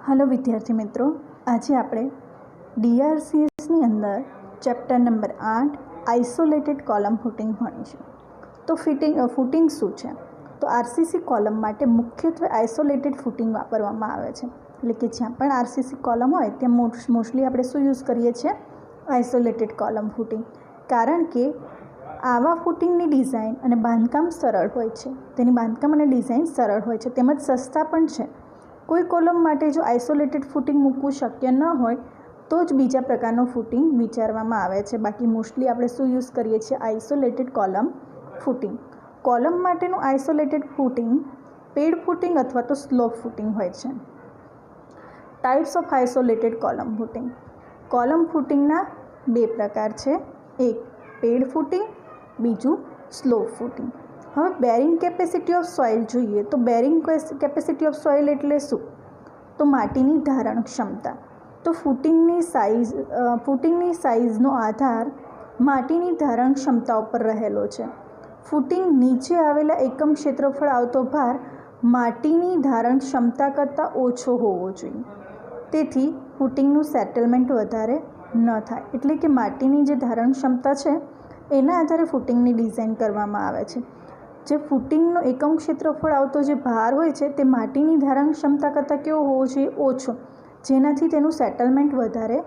Hello विद्यार्थी मित्रों, आज આપણે DRCSની અંદર chapter number 8 isolated column footing ભણીશું। તો ફૂટિંગ શું છે? તો આરસીસી કોલમ માટે મુખ્યત્વે આઇસોલેટેડ ફૂટિંગ વાપરવામાં આવે છે। એટલે કે જ્યાં પણ આરસીસી કોલમ હોય ત્યાં મોસ્ટલી આપણે શું યુઝ કરીએ છીએ? Isolated column footing. કારણ કે આવા ફૂટિંગની ડિઝાઇન અને બાંધકામ સરળ હોય છે, તેની બાંધકામ અને ડિઝાઇન સરળ હોય છે, તેમજ સસ્તા પણ છે। કોઈ કોલમ માટે જો આઇસોલેટેડ ફૂટિંગ મૂકવું શક્ય ન હોય તો જ બીજા પ્રકારનું ફૂટિંગ વિચારવામાં આવે છે। બાકી મોસ્ટલી આપણે શું યુઝ કરીએ છીએ? Isolated column footing. કોલમ માટેનું આઇસોલેટેડ ફૂટિંગ પેડ ફૂટિંગ અથવા તો સ્લોપ ફૂટિંગ હોય છે। Types of isolated column footing. Column ફૂટિંગના બે પ્રકાર છે, એક પેડ ફૂટિંગ, બીજું સ્લોપ ફૂટિંગ। હવે બેરિંગ કેપેસિટી ઓફ સોઇલ જોઈએ તો બેરિંગ કેપેસિટી ઓફ સોઇલ એટલે શું? તો માટીની ધારણ ક્ષમતા। તો ફૂટિંગની સાઇઝનો આધાર માટીની ધારણ ક્ષમતા ઉપર રહેલો છે। ફૂટિંગ નીચે આવેલા એકમ ક્ષેત્રફળ આવતો ભાર માટીની ધારણ ક્ષમતા કરતાં ઓછો હોવો જોઈએ, તેથી ફૂટિંગનું સેટલમેન્ટ વધારે ન થાય। એટલે કે માટીની જે ધારણ ક્ષમતા છે એના આધારે ફૂટિંગની ડિઝાઇન કરવામાં આવે છે। જે ફૂટિંગનો એકમ ક્ષેત્રફળ આવતો જે ભાર હોય છે તે માટીની ધારણ ક્ષમતા કરતાં કેવો હોવો જોઈએ? ઓછો, જેનાથી તેનું સેટલમેન્ટ વધારે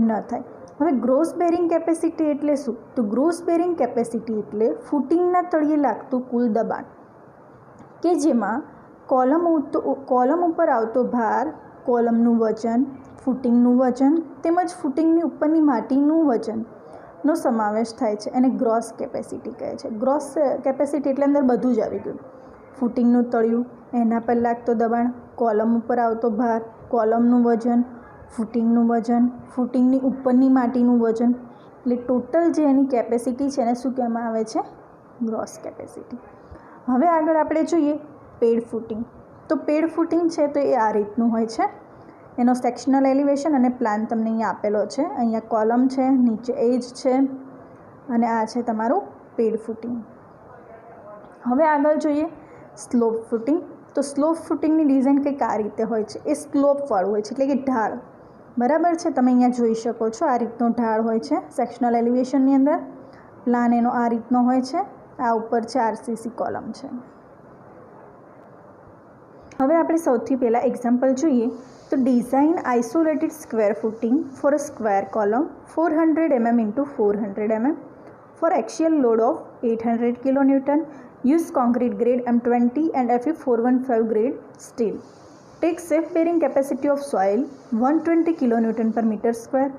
ન થાય। હવે ગ્રોસ બેરિંગ કેપેસિટી એટલે શું? તો ગ્રોસ બેરિંગ કેપેસિટી એટલે ફૂટિંગના તળિયે લાગતું કુલ દબાણ કે જેમાં કોલમ ઉપર આવતો ભાર, કોલમનું વજન, ફૂટિંગનું વજન તેમજ ફૂટિંગની ઉપરની માટીનું વજન નો સમાવેશ થાય છે। એને ગ્રોસ કેપેસિટી કહે છે। ગ્રોસ કેપેસિટી એટલે અંદર બધું જ આવી ગયું, ફૂટિંગનું તળિયું, એના પર લાગતો દબાણ, કોલમ ઉપર આવતો ભાર, કોલમનું વજન, ફૂટિંગનું વજન, ફૂટિંગની ઉપરની માટીનું વજન, એટલે ટોટલ જે એની કેપેસિટી છે એને શું કહેવામાં આવે છે? Gross capacity. હવે આગળ આપણે જોઈએ પેડ ફૂટિંગ। તો પેડ ફૂટિંગ છે તો એ આ રીતનું હોય છે। એનો સેક્શનલ એલિવેશન અને પ્લાન તમને અહીંયા આપેલો છે। અહીંયા કોલમ છે, નીચે એજ છે અને આ છે તમારું પેડ ફૂટિંગ। હવે આગળ જોઈએ સ્લોપ ફૂટિંગ। તો સ્લોપ ફૂટિંગની ડિઝાઇન કંઈક આ રીતે હોય છે। એ સ્લોપવાળું હોય છે, એટલે કે ઢાળ, બરાબર છે? તમે અહીંયા જોઈ શકો છો આ રીતનો ઢાળ હોય છે સેક્શનલ એલિવેશનની અંદર। પ્લાન એનો આ રીતનો હોય છે, આ ઉપર છે આરસીસી કોલમ છે। હવે આપણે સૌથી પહેલાં એક્ઝામ્પલ જોઈએ તો design isolated square footing for a square column 400 mm into 400 mm for axial load of 800 kN, use concrete grade M20 and Fe 415 grade steel, take safe bearing capacity of soil 120 kN per meter square,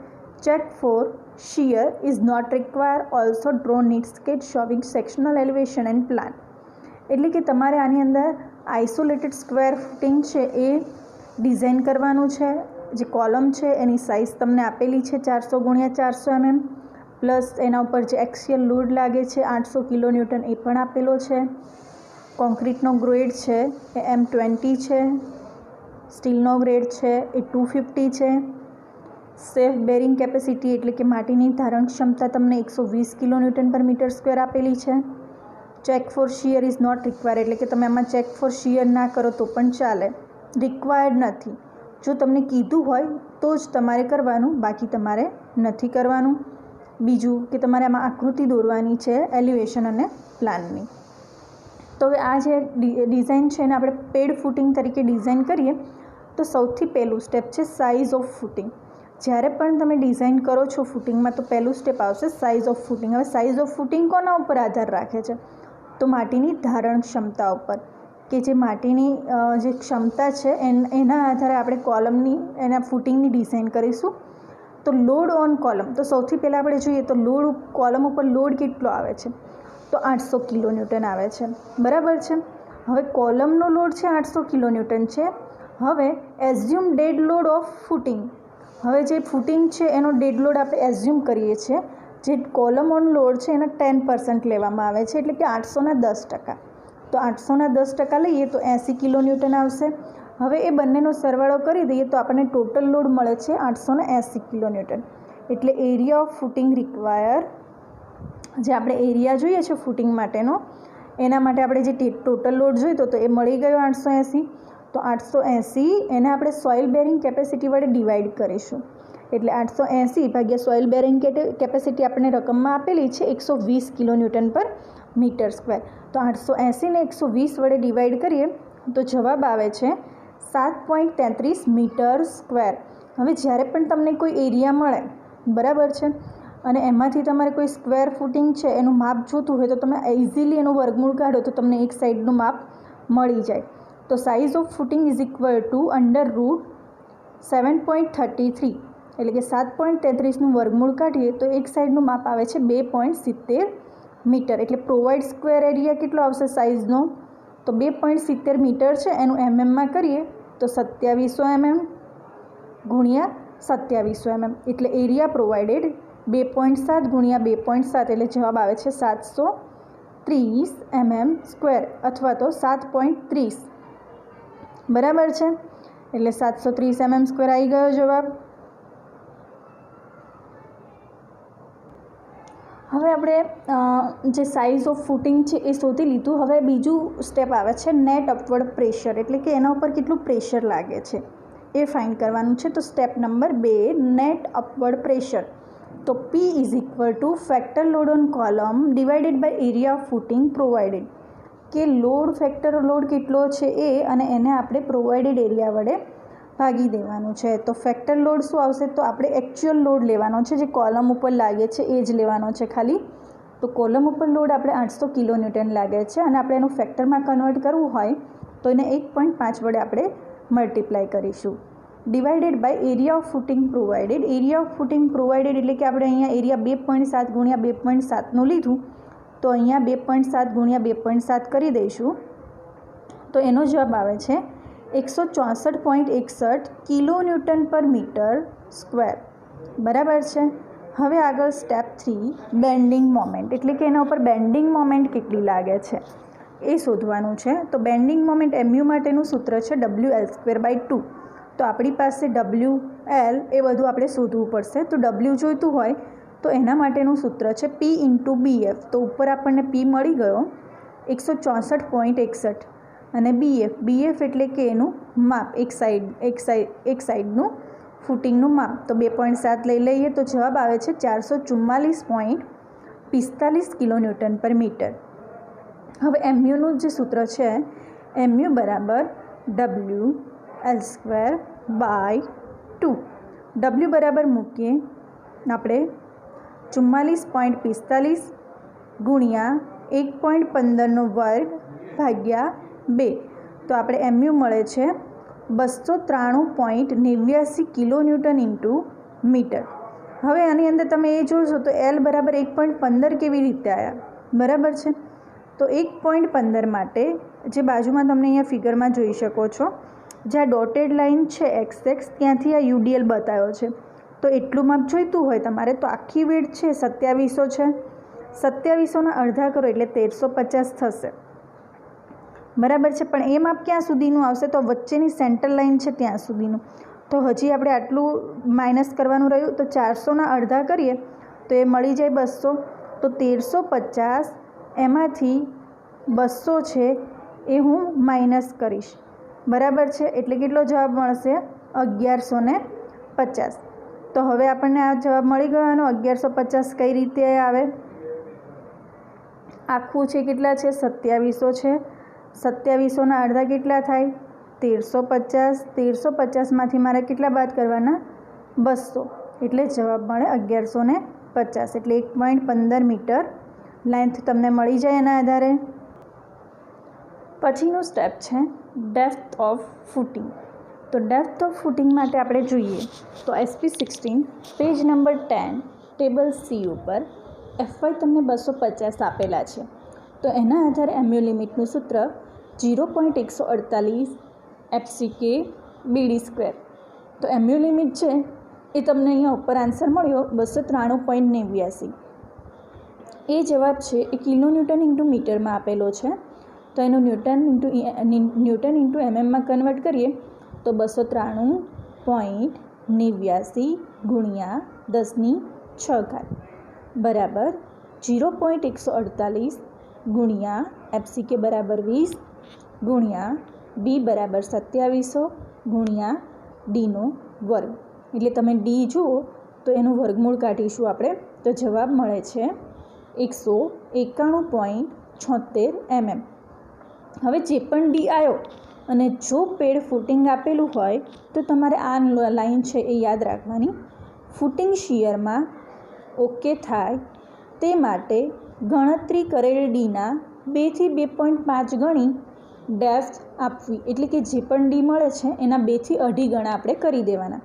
check for shear is not required, also draw neat sketch showing sectional elevation and plan। એટલે કે તમારે આની અંદર isolated square footing છે એ design કરવાનું છે। જે column છે એની સાઇઝ તમને આપેલી છે 400 × 400 mm, પ્લસ એના ઉપર જે એક્સિયલ લોડ લાગે છે 800 kN એ પણ આપેલો છે। કોન્ક્રીટનો ગ્રેડ છે એ M20 છે, સ્ટીલનો ગ્રેડ છે એ 250 છે। સેફ બેરિંગ કેપેસિટી એટલે કે માટીની ધારણ ક્ષમતા તમને 120 kN per meter square આપેલી છે। Check for shear is not required એટલે કે તમે આમાં ચેક ફોર શિયર ના કરો તો પણ ચાલે, રિક્વાયર્ડ નથી। જો તમને કીધું હોય તો જ તમારે કરવાનું, બાકી તમારે નથી કરવાનું। બીજું કે તમારે આમાં આકૃતિ દોરવાની છે એલિવેશન અને પ્લાનની। તો હવે આ જે ડિઝાઇન છે એને આપણે પેડ ફૂટિંગ તરીકે ડિઝાઇન કરીએ તો સૌથી પહેલું સ્ટેપ છે સાઇઝ ઓફ ફૂટિંગ। જ્યારે પણ તમે ડિઝાઇન કરો છો ફૂટિંગમાં તો પહેલું સ્ટેપ આવશે સાઇઝ ઓફ ફૂટિંગ। હવે સાઇઝ ઓફ ફૂટિંગ કોના ઉપર આધાર રાખે છે? તો માટીની ધારણ ક્ષમતા ઉપર, કે જે માટીની જે ક્ષમતા છે એના આધારે આપણે એના ફૂટિંગની ડિઝાઇન કરીશું। તો લોડ ઓન કોલમ, તો સૌથી પહેલાં આપણે જોઈએ તો કોલમ ઉપર લોડ કેટલો આવે છે? તો 800 kN આવે છે, બરાબર છે? હવે કોલમનો લોડ છે 800 kN છે। હવે assume dead load of footing. હવે જે ફૂટિંગ છે એનો ડેડ લોડ આપણે એઝ્યુમ કરીએ છીએ, જે કોલમ ઓન લોડ છે એના 10% લેવામાં આવે છે, એટલે કે 800ના 10%। તો 800ના 10% લઈએ તો 80 kN આવશે। હવે એ બંનેનો સરવાળો કરી દઈએ તો આપણને ટોટલ લોડ મળે છે 880 kN। એટલે એરિયા ઓફ ફૂટિંગ રિક્વાયર, જે આપણે એરિયા જોઈએ છે ફૂટિંગ માટેનો, એના માટે આપણે જે ટોટલ લોડ જોઈતો તો એ મળી ગયો 880। તો 880 એને આપણે સોઇલ બેરિંગ કેપેસિટી વડે ડિવાઈડ કરીશું. એટલે 880 ભાગ્યા સોઇલ બેરિંગ કેપેસિટી આપણને રકમમાં આપેલી છે 120 કિલોન્યુટન પર મીટર સ્ક્વેર. તો 880 ને 120 વડે ડિવાઈડ કરીએ તો જવાબ આવે છે 7.33 મીટર સ્ક્વેર. હવે જ્યારે પણ તમને કોઈ એરિયા મળે, બરાબર છે, અને એમાંથી તમારે કોઈ સ્ક્વેર ફૂટિંગ છે એનું માપ જોતું હોય તો તમે ઇઝીલી એનું વર્ગમૂળ કાઢો તો તમને એક સાઈડનું માપ મળી જાય. તો size of footing is equal two √7.33 એટલે કે 7.33નું વર્ગમૂળ કાઢીએ તો એક સાઈડનું માપ આવે છે 2.70 મીટર. એટલે પ્રોવાઈડ સ્ક્વેર એરિયા કેટલો આવશે સાઇઝનો? તો 2.70 મીટર છે, એનું એમએમમાં કરીએ તો 2700 mm ગુણ્યા 2700 mm. એટલે એરિયા પ્રોવાઇડેડ 2.7 ગુણ્યા 2.7 એટલે જવાબ આવે છે 730 mm સ્ક્વેર અથવા તો 7.30. બરાબર છે, એટલે 730 mm સ્ક્વેર આવી ગયો જવાબ. હવે આપણે જે સાઇઝ ઓફ ફૂટિંગ છે એ શોધી લીધું. હવે બીજું સ્ટેપ આવે છે નેટ અપવર્ડ પ્રેશર, એટલે કે એના ઉપર કેટલું પ્રેશર લાગે છે એ ફાઇન્ડ કરવાનું છે. તો step number 2 net upward pressure. તો P is equal to factor load on column divided by area of footing provided. કે લોડ ફેક્ટર લોડ કેટલો છે એ અને એને આપણે પ્રોવાઇડેડ એરિયા વડે ભાગી દેવાનું છે. તો ફેક્ટર લોડ શું આવશે? તો આપણે એકચ્યુઅલ લોડ લેવાનો છે, જે કોલમ ઉપર લાગે છે એ જ લેવાનો છે ખાલી. તો કોલમ ઉપર લોડ આપણે 800 કિલોન્યુટન લાગે છે અને આપણે એનું ફેક્ટરમાં કન્વર્ટ કરવું હોય તો એને 1.5 વડે આપણે મલ્ટીપ્લાય કરીશું. Divided by area of footing provided. Area of footing provided એટલે કે આપણે અહીંયા એરિયા 2.7 ગુણ્યા 2.7નું લીધું તો અહીંયા 2.7 ગુણ્યા 2.7 કરી દઈશું તો એનો જવાબ આવે છે 164.61 કિલોન્યુટન પર મીટર સ્ક્વેર. બરાબર છે. હવે આગળ સ્ટેપ 3 બેન્ડિંગ મોમેન્ટ, એટલે કે એના ઉપર બેન્ડિંગ મોમેન્ટ કેટલી લાગે છે એ શોધવાનું છે. તો બેન્ડિંગ મોમેન્ટ MU માટેનું સૂત્ર છે WL²/2. તો આપણી પાસે WL એ બધું આપણે શોધવું પડશે. તો W જોઈતું હોય તો એના માટેનું સૂત્ર છે P × BF. તો ઉપર આપણને P મળી ગયો 164.61 અને BF એટલે કે એનું માપ એક સાઈડનું ફૂટિંગનું માપ. તો 2.7 લઈ લઈએ તો જવાબ આવે છે 444.45 કિલોન્યુટન પર મીટર. હવે MUનું જે સૂત્ર છે MU બરાબર WL²/2. W બરાબર મૂકીએ આપણે 44.45 ગુણ્યા 1.15નો વર્ગ ભાગ્યા 2. તો આપણે MU મળે છે 293.89 કિલોન્યુટન ઇન્ટુ મીટર. હવે આની અંદર તમે એ જોશો તો L બરાબર 1.15 કેવી રીતે આવ્યા? બરાબર છે. તો 1.15 માટે જે બાજુમાં તમને અહીંયા ફિગરમાં જોઈ શકો છો, જે આ ડોટેડ લાઇન છે XX ત્યાંથી આ UDL બતાવ્યો છે. તો એટલું માપ જોઈતું હોય તમારે તો આખી વેડ છે 2700 છે, 2700ના અડધા કરો એટલે 1350 થશે. બરાબર છે. પણ એ માપ ક્યાં સુધીનું આવશે? તો વચ્ચેની સેન્ટર લાઇન છે ત્યાં સુધીનું. તો હજી આપણે આટલું માઇનસ કરવાનું રહ્યું. તો 400ના અડધા કરીએ તો એ મળી જાય 200. તો 1350 એમાંથી 200 છે એ હું માઇનસ કરીશ. બરાબર છે. એટલે કેટલો જવાબ મળશે? 1150. તો હવે આપણને આ જવાબ મળી ગયો. 1150 કઈ રીતે આવે? આખું છે કેટલા છે? 2700 છે. 2700ના અડધા કેટલા થાય? 1350. 1350માંથી મારે કેટલા બાદ કરવાના? 200. એટલે જવાબ મળે 1150. એટલે 1.15 મીટર લેન્થ તમને મળી જાય એના આધારે. પછીનું સ્ટેપ છે ડેપ્થ ઓફ ફૂટિંગ. તો ડેપ્થ ઓફ ફૂટિંગ માટે આપણે જોઈએ તો SP16 page number 10 table C ઉપર FY તમને 250 આપેલા છે. તો એના આધારે MU લિમિટનું સૂત્ર 0.148 FCK BD². તો MU લિમિટ છે એ તમને અહીંયા ઉપર આન્સર મળ્યો 293.89. એ જવાબ છે એ કિલોન્યુટન ઇન્ટુ મીટરમાં આપેલો છે. તો એનું ન્યૂટન ઇન્ટુ MM કન્વર્ટ કરીએ તો 293.89 ગુણ્યા 10⁶ બરાબર 0.148 ગુણ્યા FCK બરાબર 20 ગુણ્યા બી બરાબર 2700 ગુણ્યા ડીનો વર્ગ, એટલે તમે ડી જુઓ તો એનું વર્ગમૂળ કાઢીશું આપણે, તો જવાબ મળે છે 191.76 mm. હવે જે પણ ડી આવ્યો અને જો પેડ ફૂટિંગ આપેલું હોય તો તમારે આ લાઈન છે એ યાદ રાખવાની. ફૂટિંગ શિયરમાં ઓકે થાય તે માટે ગણતરી કરેલ ડીના 2 થી 2.5 ગણી ડેપ્થ આપવી, એટલે કે જે પણ ડી મળે છે એના 2 થી 2.5 ગણા આપણે કરી દેવાના.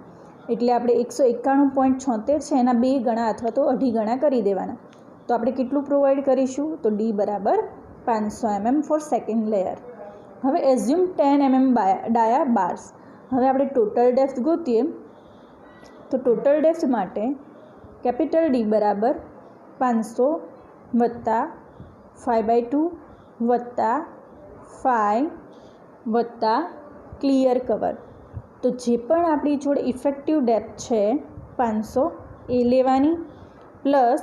એટલે આપણે 191.76 છે એના 2 ગણા અથવા તો 2.5 ગણા કરી દેવાના. તો આપણે કેટલું પ્રોવાઈડ કરીશું? તો ડી બરાબર 500 mm ફોર સેકન્ડ લેયર. હવે એઝ્યુમ 10 mm ડાયા બાર્સ. હવે આપણે ટોટલ ડેપ્થ ગોતીએ તો ટોટલ ડેપ્થ માટે કેપિટલ ડી બરાબર 500 વત્તા 5/2 વત્તા 5 વત્તા ક્લિયર કવર. તો જે પણ આપણી જોડે ઇફેક્ટિવ ડેપ્થ છે 500 એ લેવાની, પ્લસ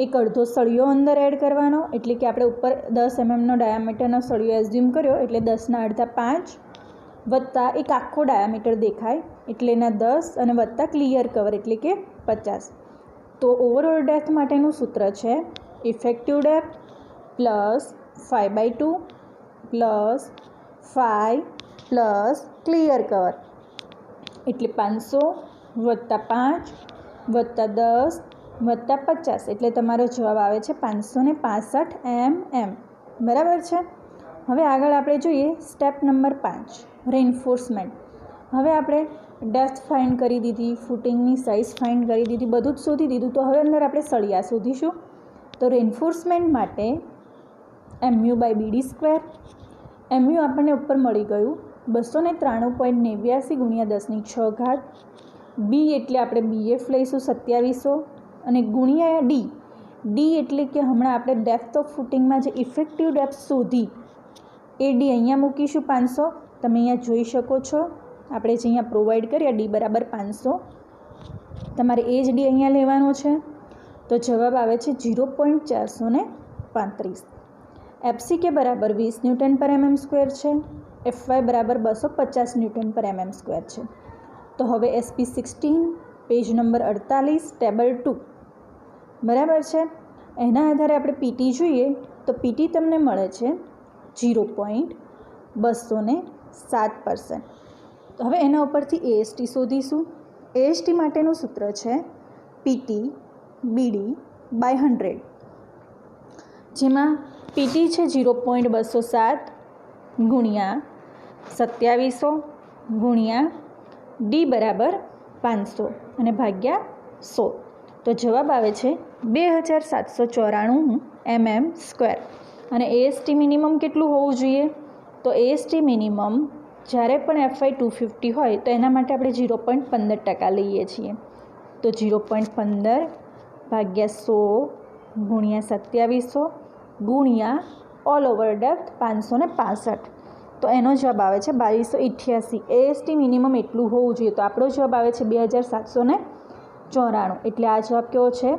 એક અડધો સળિયો અંદર એડ કરવાનો, એટલે કે આપણે ઉપર 10 mmનો ડાયામીટરનો સળિયો એઝ્યુમ કર્યો એટલે 10ના અડધા 5 વત્તા એક આખો ડાયામીટર દેખાય એટલે એના 10 અને વત્તા ક્લિયર કવર એટલે કે 50. તો ઓવરઓલ ડેપ્થ માટેનું સૂત્ર છે effective depth plus 5/2 plus 5 plus clear cover, એટલે 500 વત્તા 5 વત્તા 10 વત્તા 50, એટલે તમારો જવાબ આવે છે 565 mm. બરાબર છે. હવે આગળ આપણે જોઈએ સ્ટેપ નંબર 5 રેઇન્ફોર્સમેન્ટ. હવે આપણે ડેપ્થ ફાઇન્ડ કરી દીધી, ફૂટિંગની સાઇઝ ફાઇન્ડ કરી દીધી, બધું જ શોધી દીધું. તો હવે અંદર આપણે સળિયા શોધીશું. તો રેઇન્ફોર્સમેન્ટ માટે MU/BD². MU આપણને ઉપર મળી ગયું 293.89 ગુણ્યા 10⁶. બી એટલે આપણે BF લઈશું 2700 અને ગુણ્યા ડી એટલે કે હમણાં આપણે ડેપ્થ ઓફ ફૂટિંગમાં જે ઇફેક્ટિવ ડેપ્થ શોધી એ ડી અહીંયા મૂકીશું 500. તમે અહીંયા જોઈ શકો છો આપણે જે અહીંયા પ્રોવાઈડ કર્યા ડી બરાબર 500, તમારે એ જ ડી અહીંયા લેવાનો છે. તો જવાબ આવે છે 0.435. FCK બરાબર 20 Nm/mm² છે, FY બરાબર 250 Nm/mm² છે. તો હવે SP16 પેજ નંબર 48 ટેબલ 2 બરાબર છે. એના આધારે આપણે પીટી જોઈએ તો પીટી તમને મળે છે 0.207%. હવે એના ઉપરથી AST શોધીશું. AST માટેનું સૂત્ર છે PT BD/100, જેમાં પીટી છે 0.207 ગુણ્યા 2700 ગુણ્યા ડી બરાબર 500 અને ભાગ્યા 100. તો જવાબ આવે છે 2794 mm². અને AST મિનિમમ કેટલું હોવું જોઈએ? તો AST મિનિમમ જ્યારે પણ FY 250 હોય તો એના માટે આપણે 0.15% લઈએ છીએ. તો 0.15 ભાગ્યા 100 ગુણ્યા 2700 ગુણ્યા ઓલ ઓવર ડેપ્થ 565. તો એનો જવાબ આવે છે 2288. AST મિનિમમ એટલું હોવું જોઈએ. તો આપણો જવાબ આવે છે 2794. એટલે આ જવાબ કેવો છે?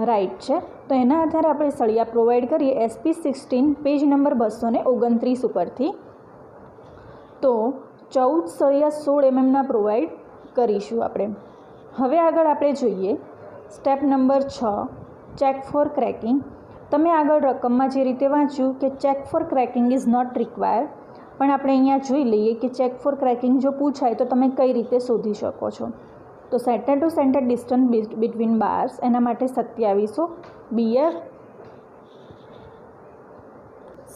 રાઈટ છે. તો એના આધારે આપણે સળિયા પ્રોવાઈડ કરીએ SP16 પેજ નંબર 229 ઉપરથી. તો 14 સળિયા 16 mmના પ્રોવાઈડ કરીશું આપણે. હવે આગળ આપણે જોઈએ step number 6 check for cracking. તમે આગળ રકમમાં જે રીતે વાંચ્યું કે check for cracking is not required, પણ આપણે અહીંયા જોઈ લઈએ કે ચેક ફોર ક્રેકિંગ જો પૂછાય તો તમે કઈ રીતે શોધી શકો છો. તો centre two centre distance between bars એના માટે 2700 BF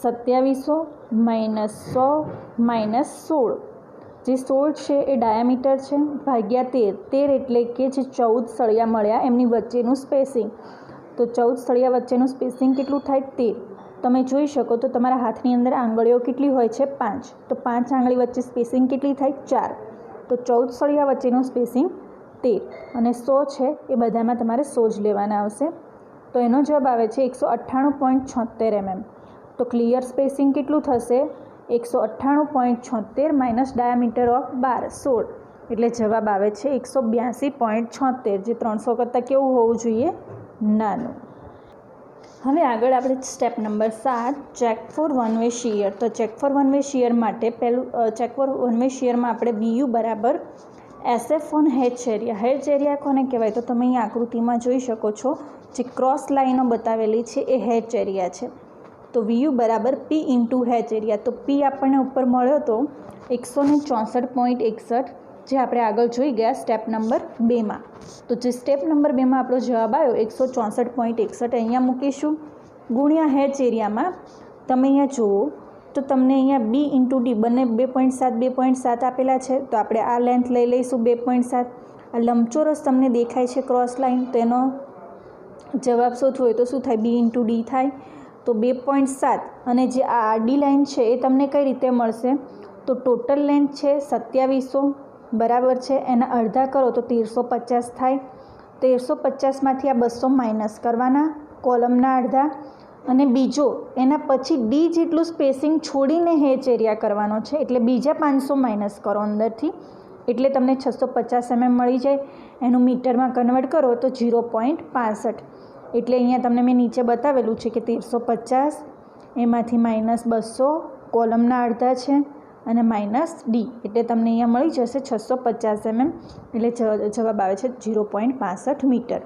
2700 -100 -16, જે 16 છે એ ડાયામીટર છે, ભાગ્યા 13 એટલે કે જે 14 સળિયા મળ્યા એમની વચ્ચેનું સ્પેસિંગ. તો 14 સળિયા વચ્ચેનું સ્પેસિંગ કેટલું થાય? 13. તમે જોઈ શકો તો તમારા હાથની અંદર આંગળીઓ કેટલી હોય છે? 5. તો 5 આંગળી વચ્ચે સ્પેસિંગ કેટલી થાય? 4. તો 14 સળિયા વચ્ચેનું સ્પેસિંગ 13 અને 100 છે એ બધામાં તમારે 100 જ લેવાના આવશે. તો એનો જવાબ આવે છે 198.76 mm. તો ક્લિયર સ્પેસિંગ કેટલું થશે? 198.76 માઇનસ ડાયામીટર ઓફ બાર 16, એટલે જવાબ આવે છે 182.76, જે 300 કરતાં કેવું હોવું જોઈએ? નાનું. હવે આગળ આપણે step number 7 check for one way shear. તો check for one way shear માટે પહેલું ચેક ફોર વન વે શિયરમાં આપણે VU બરાબર SF on hatch area. Hatch area કોને કહેવાય? તો તમે અહીં આકૃતિમાં જોઈ શકો છો જે ક્રોસ લાઈનો બતાવેલી છે એ હેચ એરિયા છે. તો VU બરાબર P ઇન્ટુ હેચ એરિયા. તો P આપણને ઉપર મળ્યો તો 164.61, જે આપણે આગળ જોઈ ગયા સ્ટેપ નંબર 2માં. તો જે સ્ટેપ નંબર 2માં આપણો જવાબ આવ્યો 164.61 અહીંયા મૂકીશું ગુણ્યા હેચ એરિયામાં. તમે અહીંયા જુઓ તો તમને અહીંયા B ઇન્ટુ D બંને 2.7 આપેલા છે. તો આપણે આ લેન્થ લઈ લઈશું 2.7. આ લંબચોરસ તમને દેખાય છે ક્રોસ લાઈન, તો એનો જવાબ શોધવો હોય તો શું થાય? B ઇન્ટુ D થાય. તો 2.7 અને જે આ આડી લાઈન છે એ તમને કઈ રીતે મળશે? તો ટોટલ લેન્થ છે 2700 બરાબર છે, એના અડધા કરો તો 1350 થાય. 1350માંથી આ 200 માઇનસ કરવાના કોલમના અડધા, અને બીજો એના પછી D જેટલું સ્પેસિંગ છોડીને હેચ એરિયા કરવાનો છે, એટલે બીજા 500 માઇનસ કરો અંદરથી, એટલે તમને 650 mm મળી જાય. એનું મીટરમાં કન્વર્ટ કરો તો 0.65. એટલે અહીંયા તમને મેં નીચે બતાવેલું છે કે 1350 એમાંથી માઇનસ 200 કોલમના અડધા છે અને માઇનસ D, એટલે તમને અહીંયા મળી જશે 650 mm, એટલે જવાબ આવે છે 0.65 મીટર.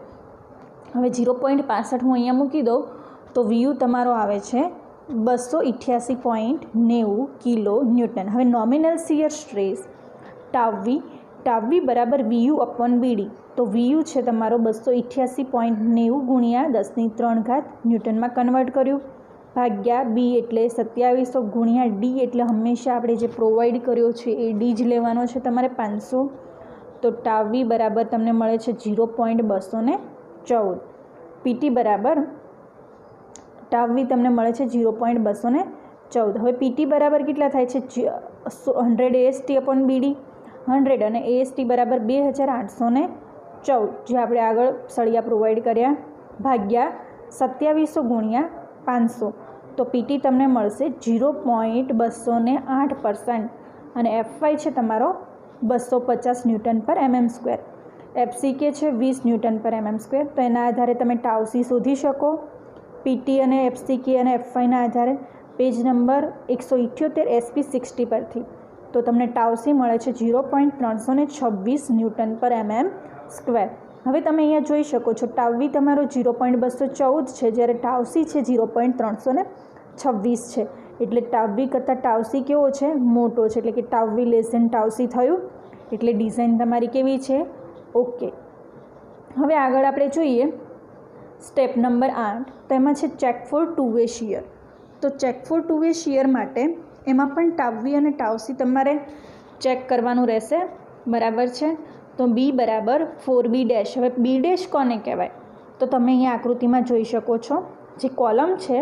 હવે 0.65 હું અહીંયા મૂકી દઉં તો VU તમારો આવે છે 288.90 કિલો ન્યૂટન. હવે nominal shear stress tau V બરાબર VU અપોન BD. તો VU છે તમારો 288.90 ગુણ્યા 10³ ન્યૂટનમાં કન્વર્ટ કર્યું, ભાગ્યા B એટલે 2700 ગુણ્યા D એટલે હંમેશા આપણે જે પ્રોવાઈડ કર્યો છે એ D જ લેવાનો છે તમારે 500. તો ટાવ V બરાબર તમને મળે છે 0.214. PT બરાબર ટાવ V તમને મળે છે 0.214. હવે PT બરાબર કેટલા થાય છે? 100 AST અપોન BD. 100 અને AST બરાબર 2814, જે આપણે આગળ સળિયા પ્રોવાઈડ કર્યા, ભાગ્યા 2700 ગુણ્યા 500. તો PT તમને મળશે 0.208%, અને FY છે તમારો 250 ન્યૂટન પર mm². FCK છે 20 ન્યૂટન પર mm². તો એના આધારે તમે ટાવ C શોધી શકો PT અને FCK અને FYના આધારે પેજ નંબર 178 SP 60 પરથી. તો તમને ટાવ C મળે છે 0.326 ન્યૂટન પર mm². હવે તમે અહીંયા જોઈ શકો છો ટાવ V તમારો 0.214 છે, જ્યારે ટાવ C છે 0.326 છે. એટલે ટાવ V કરતાં ટાવ C કેવો છે? મોટો છે, એટલે કે tau V less than tau C થયું. એટલે ડિઝાઇન તમારી કેવી છે? ઓકે. હવે આગળ આપણે જોઈએ સ્ટેપ નંબર 8. તો એમાં છે check for two way shear. તો check for two way shear માટે એમાં પણ ટાવ V અને ટાવ C તમારે ચેક કરવાનું રહેશે, બરાબર છે. તો B બરાબર 4B ડેશ. હવે B ડેશ કોને કહેવાય? તો તમે અહીંયા આકૃતિમાં જોઈ શકો છો જે કોલમ છે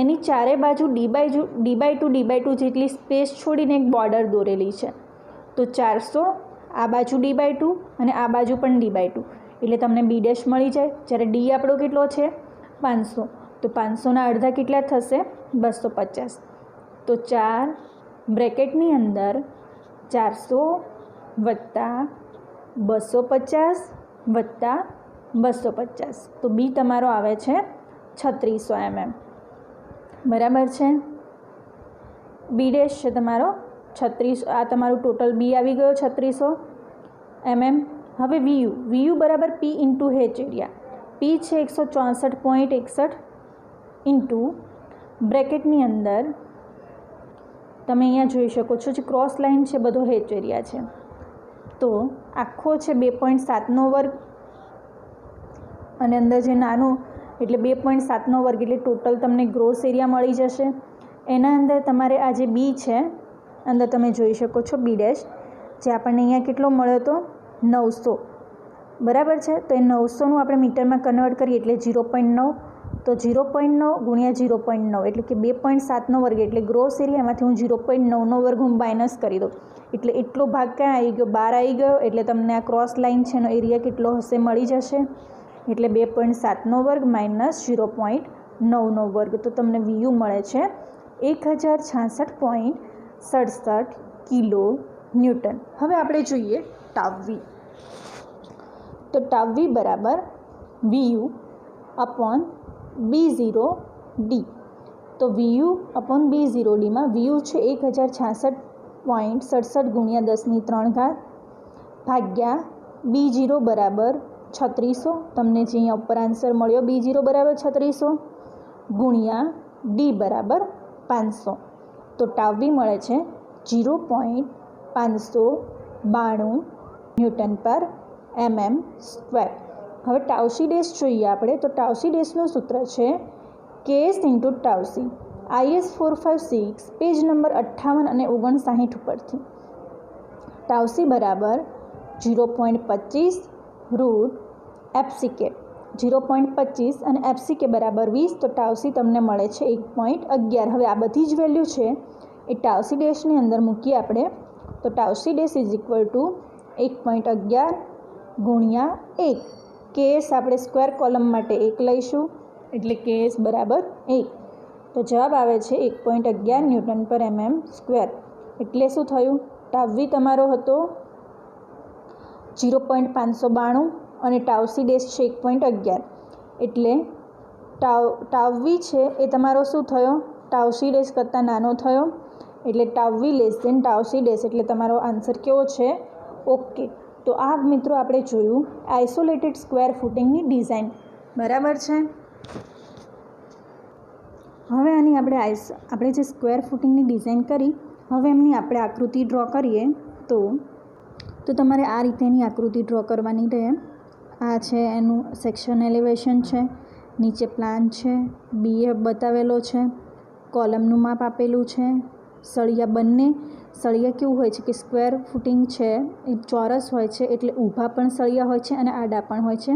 એની ચારે બાજુ D/2 જેટલી સ્પેસ છોડીને એક બોર્ડર દોરેલી છે. તો 400 આ બાજુ D/2 અને આ બાજુ પણ D/2, એટલે તમને B ડેશ મળી જાય. જ્યારે D આપણો કેટલો છે? 500. તો 500ના અડધા કેટલા થશે? 250. તો 4 બ્રેકેટની અંદર 400 વત્તા 250 વત્તા 250. તો B તમારો આવે છે 3600 mm, બરાબર છે. B ડેશ છે તમારો 36, આ તમારું ટોટલ B આવી ગયો 3600 mm. હવે VU બરાબર P into hatch area. P છે 164.61 ઇન્ટુ બ્રેકેટની અંદર તમે અહીંયા જોઈ શકો છો જે ક્રોસ લાઈન છે બધો હેચ એરિયા છે. તો આખો છે 2.7નો વર્ગ અને અંદર જે નાનું એટલે 2.7નો વર્ગ, એટલે ટોટલ તમને ગ્રોસ એરિયા મળી જશે. એના અંદર તમારે આ જે B છે અંદર તમે જોઈ શકો છો B ડેશ, જે આપણને અહીંયા કેટલો મળ્યો હતો? 900, બરાબર છે. તો એ 900નું આપણે મીટરમાં કન્વર્ટ કરીએ એટલે 0.9. તો 0.9 ગુણ્યા 0.9 એટલે કે 2.7નો વર્ગ, એટલે ગ્રોસ એરિયામાંથી હું 0.9નો વર્ગ હું માઇનસ કરી દઉં, એટલે એટલો ભાગ ક્યાં આવી ગયો? 12 આવી ગયો. એટલે તમને આ ક્રોસ લાઇન છે એનો એરિયા કેટલો હશે? મળી જશે. એટલે 2.7નો વર્ગ માઇનસ 0.9નો વર્ગ. તો તમને VU મળે છે 1066.67 કિલો ન્યૂટન. હવે આપણે જોઈએ ટાવ V. તો ટાવ V બરાબર VU અપોન B0D। તો VU अपॉन B0D में VU है 1066.67 गुणिया 10⁻³ भाग्या B0 बराबर 3600। तमने जे अहींया उपर आंसर मळ्यो B0 बराबर 3600 गुणिया D बराबर 500। तो टाउ बी मळे छे 0.592 न्यूटन पर mm²। हवे टाउ सी डैश जोईए आपणे। तो टाउ सी डैशनुं सूत्र है KS into tau C. IS 456 page number 58 અને 59 ઉપરથી टाउ सी बराबर 0.25 रूट FCK 0.25 અને FCK बराबर 20। तो टाउ सी तमने मळे छे 1.11। हवे आ बधी ज वेल्यू छे ए टाउ सी डैशनी अंदर मूकीए आपणे। तो tau C dash is equal to 1.11 गुणिया 1। KS આપણે સ્ક્વેર કોલમ માટે 1 લઈશું એટલે KS બરાબર 1। તો જવાબ આવે છે 1.11 ન્યૂટન પર mm²। એટલે શું થયું? टाउ वी તમારો હતો 0.592 અને टाउ सी डैश છે 1.11 એટલે टाउ वी છે એ તમારો શું થયો? टाउ सी डैश કરતાં નાનો થયો એટલે tau V less than tau C dash એટલે તમારો આન્સર કેવો છે? ओके। तो आ मित्रों आपणे जोयुं आइसोलेटेड स्क्वेर फूटिंगनी डिजाइन बराबर है। हवे आनी आपणे जे स्क्वेर फूटिंगनी डिजाइन करी हवे एमनी आपणे आकृति ड्रॉ करीए। तो तमारे आ रीतेनी आकृति ड्रॉ करवानी रहे। आ छे एनुं सेक्शन एलिवेशन है, नीचे प्लान है, BF बतावेलो है, कॉलमनुं माप आपेलुं है, सळिया बंने सळिया केवुं होय छे कि स्क्वेर फूटिंग है ए चौरस होय छे एटले ऊभा पण सळिया होय छे अने आडा पण होय छे।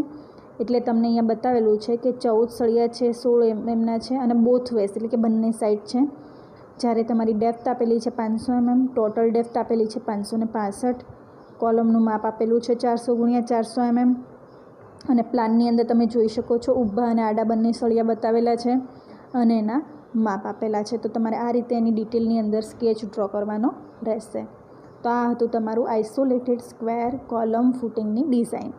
एटले तमने अहींया बतावेलुं छे कि 14 सळिया छे 16 mm ना छे अने बोथ वेज एटले कि बंने साइड छे। ज्यारे तमारी डेप्थ आपेली छे 500 mm, टोटल डेप्थ आपेली छे 565, कॉलमनुं माप आपेलुं छे 400 गुणिया 400 mm अने प्लाननी अंदर तमे जोई शको छो ऊभा अने आडा बंने सळिया बतावेला छे अने एना माप आपेला है। तो तमारे आ रीते एनी डिटेलनी अंदर स्केच ड्रॉ करवानो रहेशे। तो आ हतुं तमारुं आइसोलेटेड स्क्वेर कॉलम फूटिंगनी डिजाइन।